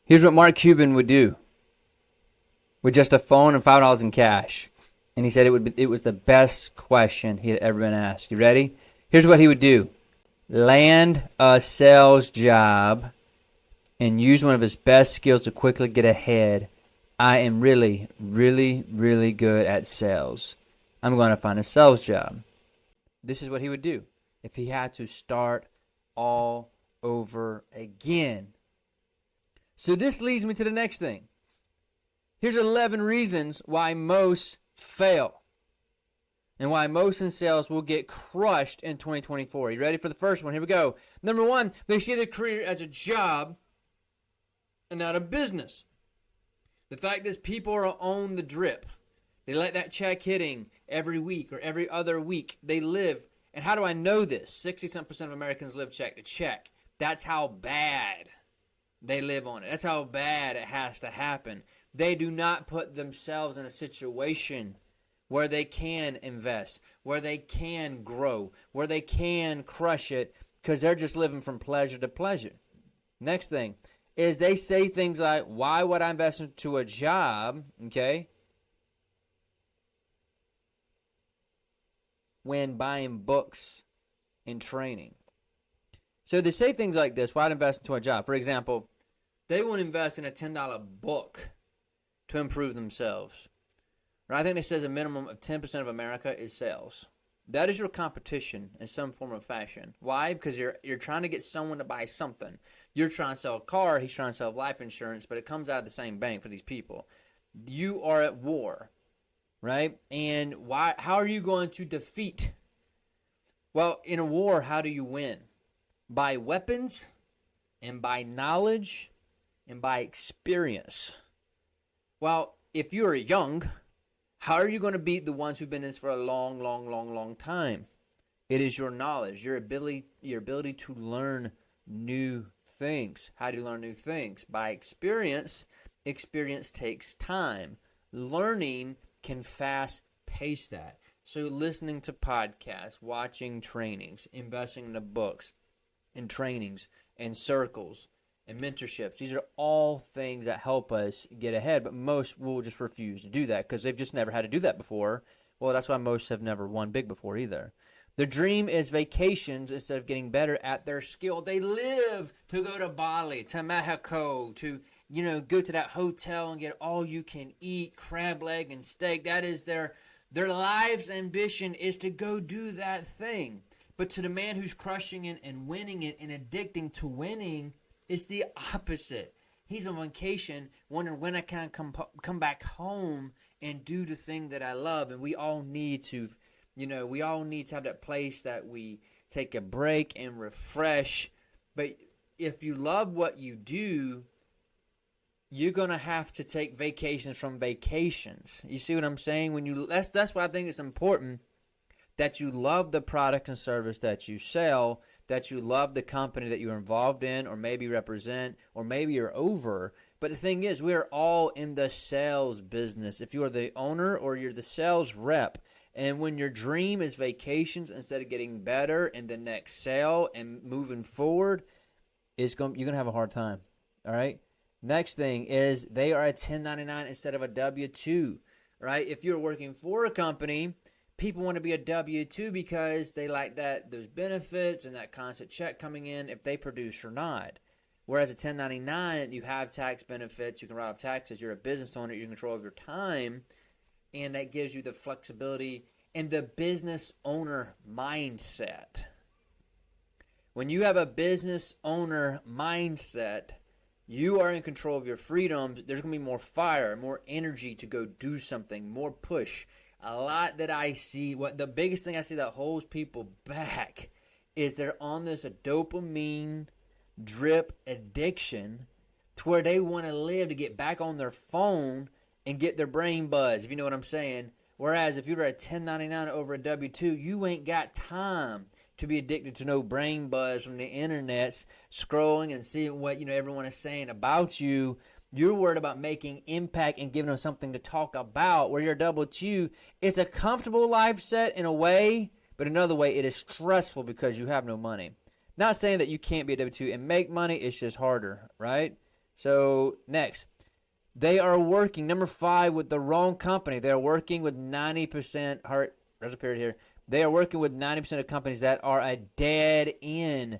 Here's what Mark Cuban would do with just a phone and $5 in cash. And he said it was the best question he had ever been asked. You ready? Here's what he would do. Land a sales job and use one of his best skills to quickly get ahead. I am really, really, really good at sales. I'm going to find a sales job. This is what he would do if he had to start all over again. So this leads me to the next thing. Here's 11 reasons why most fail and why most in sales will get crushed in 2024. You ready for the first one? Here we go. Number one, they see their career as a job and not a business. The fact is, people are on the drip. They let that check hitting every week or every other week. They live. And how do I know this? 60% of Americans live check to check. That's how bad they live on it. That's how bad it has to happen. They do not put themselves in a situation where they can invest, where they can grow, where they can crush it, because they're just living from pleasure to pleasure. Next thing is they say things like, why would I invest into a job, okay, when buying books and training? So they say things like this, why invest into a job? For example, they won't invest in a $10 book to improve themselves. Right? I think it says a minimum of 10% of America is sales. That is your competition in some form or fashion. Why? Because you're trying to get someone to buy something. You're trying to sell a car, he's trying to sell life insurance, but it comes out of the same bank for these people. You are at war, right? And how are you going to defeat? Well, in a war, how do you win? By weapons and by knowledge and by experience. Well, if you're young, how are you going to beat the ones who've been in this for a long, long, long, long time? It is your knowledge, your ability to learn new things. How do you learn new things? By experience. Experience takes time. Learning can fast pace that. So listening to podcasts, watching trainings, investing in the books and trainings and circles and mentorships. These are all things that help us get ahead, but most will just refuse to do that because they've just never had to do that before. Well, that's why most have never won big before either. Their dream is vacations instead of getting better at their skill. They live to go to Bali, to Mexico, to go to that hotel and get all you can eat, crab leg and steak. That is their life's ambition, is to go do that thing. But to the man who's crushing it and winning it and addicting to winning, it's the opposite. He's on vacation, wondering when I can come back home and do the thing that I love. And we all need to, have that place that we take a break and refresh. But if you love what you do, you're gonna have to take vacations from vacations. You see what I'm saying? That's why I think it's important that you love the product and service that you sell, that you love the company that you're involved in or maybe represent or maybe you're over. But the thing is, we're all in the sales business. If you are the owner or you're the sales rep, and when your dream is vacations instead of getting better in the next sale and moving forward, you're going to have a hard time, all right? Next thing is they are a 1099 instead of a W-2, right? If you're working for a company, people want to be a W-2 because they like those benefits and that constant check coming in if they produce or not. Whereas a 1099, you have tax benefits, you can write off taxes, you're a business owner, you're in control of your time, and that gives you the flexibility and the business owner mindset. When you have a business owner mindset, you are in control of your freedoms. There's going to be more fire, more energy to go do something, more push. A lot that I see, the biggest thing I see that holds people back is they're on this dopamine drip addiction to where they want to live to get back on their phone and get their brain buzz, if you know what I'm saying. Whereas if you're a 1099 over a W-2, you ain't got time to be addicted to no brain buzz from the internets, scrolling and seeing what everyone is saying about you. You're worried about making impact and giving them something to talk about. Where you're a W-2, it's a comfortable life set in a way, but another way it is stressful because you have no money. Not saying that you can't be a W-2 and make money, it's just harder, right? So next, they are working, number 5, with the wrong company. They are working with 90%, there's a period here. They are working with 90% of companies that are a dead end.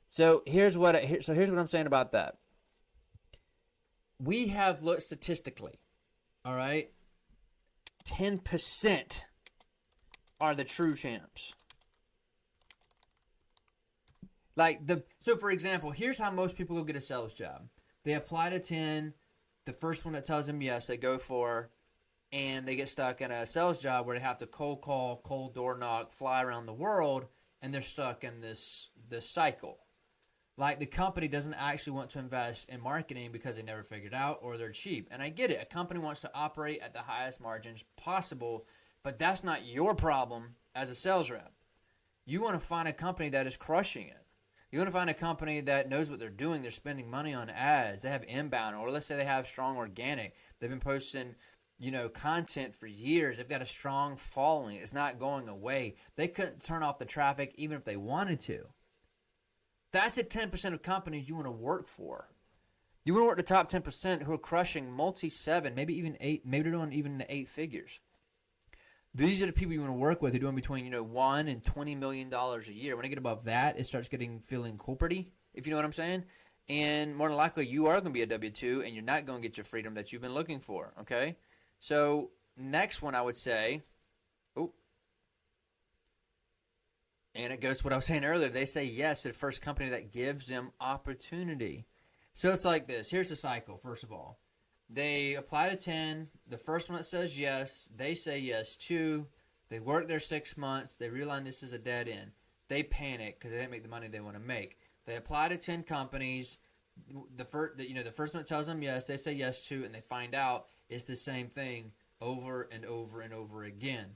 So here's what I'm saying about that. We have looked statistically, all right? 10% are the true champs. So for example, here's how most people go get a sales job. They apply to 10. The first one that tells them yes, they go for, and they get stuck in a sales job where they have to cold call, cold door knock, fly around the world, and they're stuck in this cycle. Like, the company doesn't actually want to invest in marketing because they never figured out, or they're cheap. And I get it. A company wants to operate at the highest margins possible, but that's not your problem as a sales rep. You want to find a company that is crushing it. You want to find a company that knows what they're doing. They're spending money on ads. They have inbound, or let's say they have strong organic. They've been posting, content for years. They've got a strong following. It's not going away. They couldn't turn off the traffic even if they wanted to. That's the 10% of companies you want to work for. You want to work the top 10% who are crushing multi-7, maybe even 8, maybe they're doing even the 8 figures. These are the people you want to work with. They're doing between $1 and $20 million a year. When they get above that, it starts feeling corporate-y, if you know what I'm saying. And more than likely, you are going to be a W-2, and you're not going to get your freedom that you've been looking for. Okay. So next one, I would say, and it goes to what I was saying earlier. They say yes to the first company that gives them opportunity. So it's like this. Here's the cycle. First of all, they apply to 10. The first one that says yes, they say yes to. They work there 6 months. They realize this is a dead end. They panic because they didn't make the money they want to make. They apply to 10 companies. The first one that tells them yes, they say yes to, and they find out it's the same thing over and over and over again.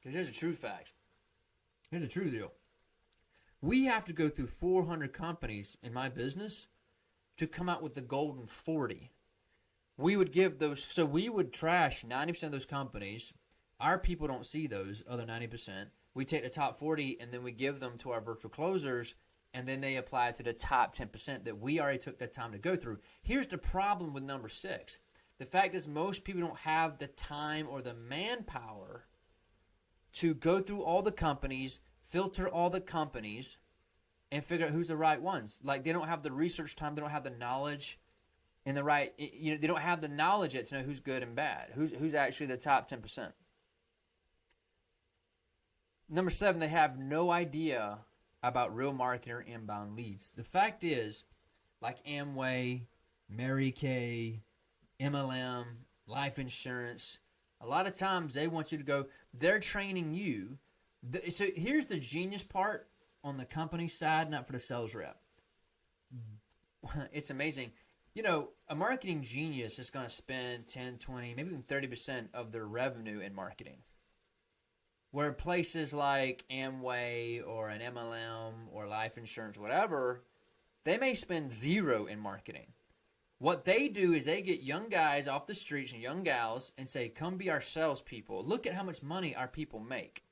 Because here's the true facts. Here's the true deal. We have to go through 400 companies in my business to come out with the golden 40. We would we would trash 90% of those companies. Our people don't see those other 90%. We take the top 40 and then we give them to our virtual closers, and then they apply to the top 10% that we already took the time to go through. Here's the problem with number 6. The fact is most people don't have the time or the manpower to go through all the companies, filter all the companies, and figure out who's the right ones. Like, they don't have the research time, they don't have the knowledge, and they don't have the knowledge yet to know who's good and bad, who's actually the top 10%. Number 7, they have no idea about real marketing or inbound leads. The fact is, like Amway, Mary Kay, MLM, life insurance, a lot of times they want you to go, they're training you. So here's the genius part on the company side, not for the sales rep. It's amazing. A marketing genius is going to spend 10, 20, maybe even 30% of their revenue in marketing. Where places like Amway or an MLM or life insurance, whatever, they may spend 0 in marketing. What they do is they get young guys off the streets and young gals and say, come be our salespeople. Look at how much money our people make.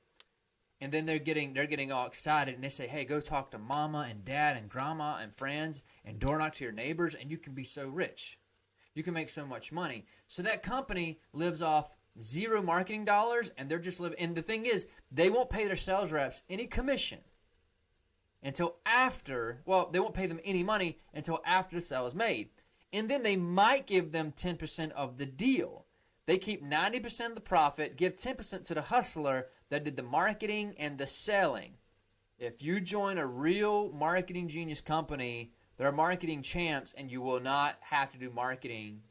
And then they're getting all excited, and they say, hey, go talk to mama and dad and grandma and friends and door knock to your neighbors, and you can be so rich. You can make so much money. So that company lives off 0 marketing dollars, and they're just living. And the thing is, they won't pay their sales reps any commission until after, they won't pay them any money until after the sale is made. And then they might give them 10% of the deal. They keep 90% of the profit, give 10% to the hustler that did the marketing and the selling. If you join a real marketing genius company, they're marketing champs, and you will not have to do marketing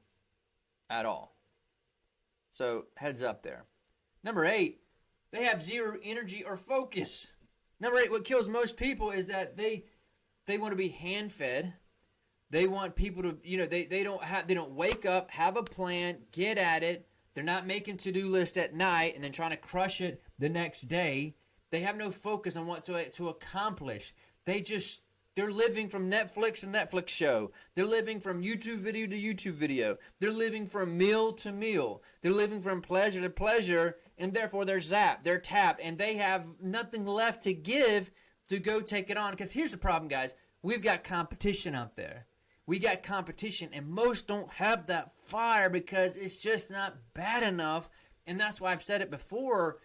at all. So heads up there. Number 8, they have 0 energy or focus. Number 8, what kills most people is that they want to be hand-fed. They want people to, they don't wake up, have a plan, get at it. They're not making to-do list at night and then trying to crush it the next day. They have no focus on what to accomplish. They're living from Netflix to Netflix show. They're living from YouTube video to YouTube video. They're living from meal to meal. They're living from pleasure to pleasure, and therefore they're zapped, they're tapped, and they have nothing left to give to go take it on. Because here's the problem, guys. We've got competition out there. We got competition, and most don't have that fire because it's just not bad enough. And that's why I've said it before.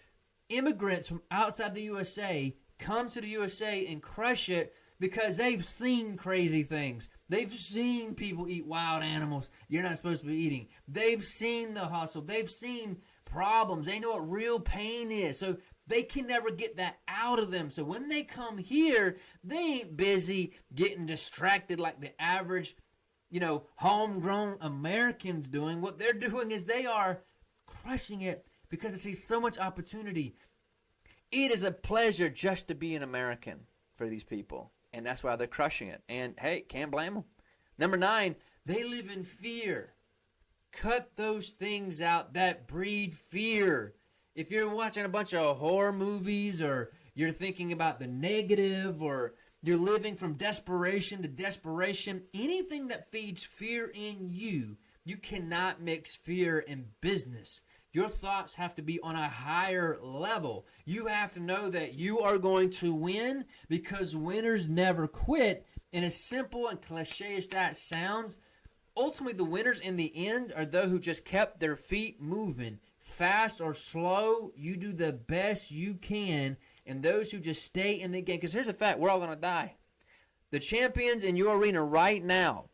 Immigrants from outside the USA come to the USA and crush it because they've seen crazy things. They've seen people eat wild animals you're not supposed to be eating. They've seen the hustle. They've seen problems. They know what real pain is. So they can never get that out of them. So when they come here, they ain't busy getting distracted like the average, homegrown Americans doing. What they're doing is they are crushing it because they see so much opportunity. It is a pleasure just to be an American for these people. And that's why they're crushing it. And hey, can't blame them. Number 9, they live in fear. Cut those things out that breed fear. If you're watching a bunch of horror movies, or you're thinking about the negative, or you're living from desperation to desperation, anything that feeds fear in you, you cannot mix fear in business. Your thoughts have to be on a higher level. You have to know that you are going to win because winners never quit. And as simple and cliche as that sounds, ultimately the winners in the end are those who just kept their feet moving. Fast or slow, you do the best you can. And those who just stay in the game, because here's the fact, we're all going to die. The champions in your arena right now,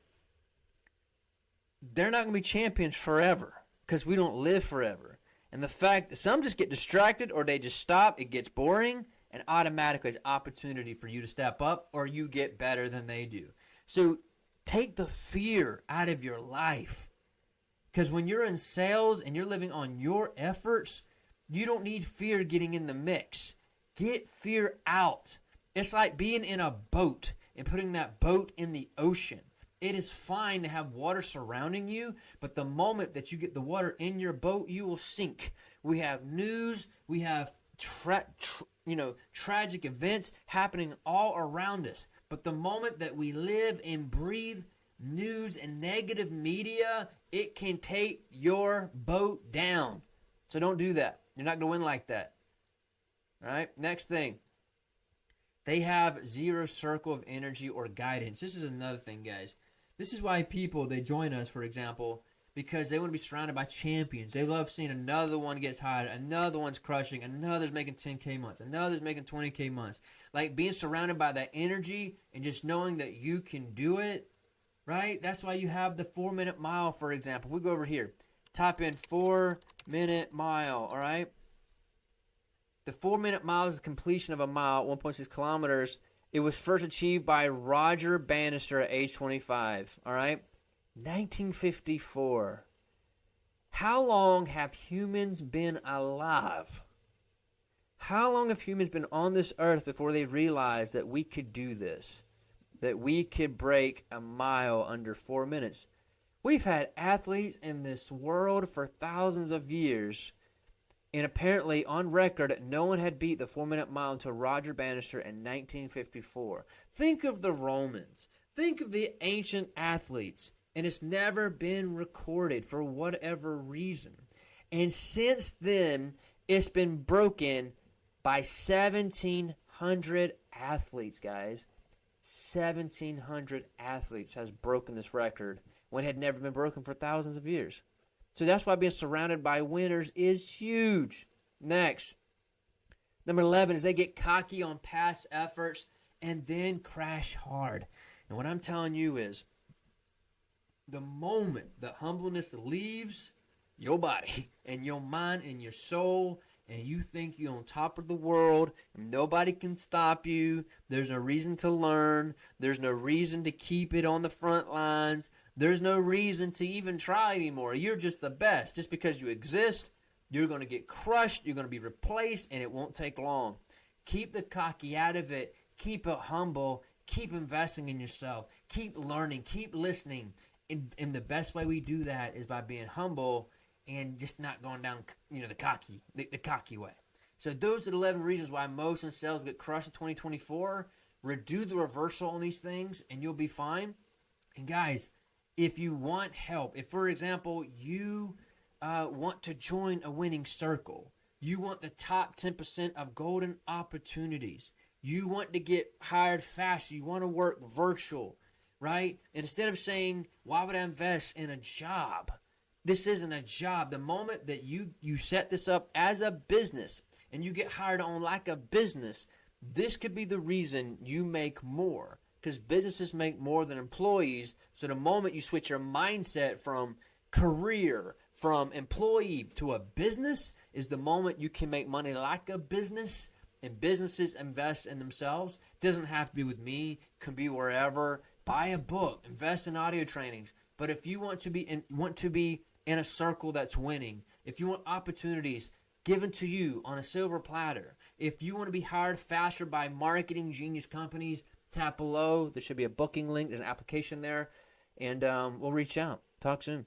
they're not going to be champions forever. Because we don't live forever. And the fact that some just get distracted or they just stop, it gets boring, and automatically it's opportunity for you to step up or you get better than they do. So take the fear out of your life. Because when you're in sales and you're living on your efforts, you don't need fear getting in the mix. Get fear out. It's like being in a boat and putting that boat in the ocean. It is fine to have water surrounding you, but the moment that you get the water in your boat, you will sink. We have news, we have tragic events happening all around us. But the moment that we live and breathe news and negative media, it can take your boat down. So don't do that. You're not going to win like that. All right, next thing. They have zero circle of energy or guidance. This is another thing, guys. This is why they join us, for example, because they want to be surrounded by champions. They love seeing another one gets hired, another one's crushing, another's making 10K months, another's making 20K months. Like being surrounded by that energy and just knowing that you can do it, right? That's why you have the 4-minute mile, for example. We go over here. Type in 4-minute mile, all right? The 4-minute mile is the completion of a mile, 1.6 kilometers. It was first achieved by Roger Bannister at age 25, all right? 1954. How long have humans been alive? How long have humans been on this earth before they realized that we could do this? That we could break a mile under 4 minutes? We've had athletes in this world for thousands of years. And apparently, on record, no one had beat the 4-minute mile until Roger Bannister in 1954. Think of the Romans. Think of the ancient athletes. And it's never been recorded for whatever reason. And since then, it's been broken by 1,700 athletes, guys. 1,700 athletes has broken this record when it had never been broken for thousands of years. So that's why being surrounded by winners is huge. Next, number 11 is they get cocky on past efforts and then crash hard. And what I'm telling you is the moment that humbleness leaves your body and your mind and your soul, and you think you're on top of the world and nobody can stop you, there's no reason to learn, there's no reason to keep it on the front lines, there's no reason to even try anymore. You're just the best. Just because you exist, you're going to get crushed, you're going to be replaced, and it won't take long. Keep the cocky out of it. Keep it humble. Keep investing in yourself. Keep learning. Keep listening. And the best way we do that is by being humble and just not going down, the cocky way. So those are the 11 reasons why most in sales get crushed in 2024. Do the reversal on these things, and you'll be fine. And guys, if you want help, if, for example, you want to join a winning circle, you want the top 10% of golden opportunities, you want to get hired fast, you want to work virtual, right? And instead of saying, why would I invest in a job? This isn't a job. The moment that you set this up as a business and you get hired on like a business, this could be the reason you make more, because businesses make more than employees. So the moment you switch your mindset from career, from employee to a business, is the moment you can make money like a business. And businesses invest in themselves. Doesn't have to be with me, can be wherever. Buy a book, invest in audio trainings. But if you want to be in a circle that's winning, if you want opportunities given to you on a silver platter, if you want to be hired faster by marketing genius companies, tap below. There should be a booking link. There's an application there. And we'll reach out. Talk soon.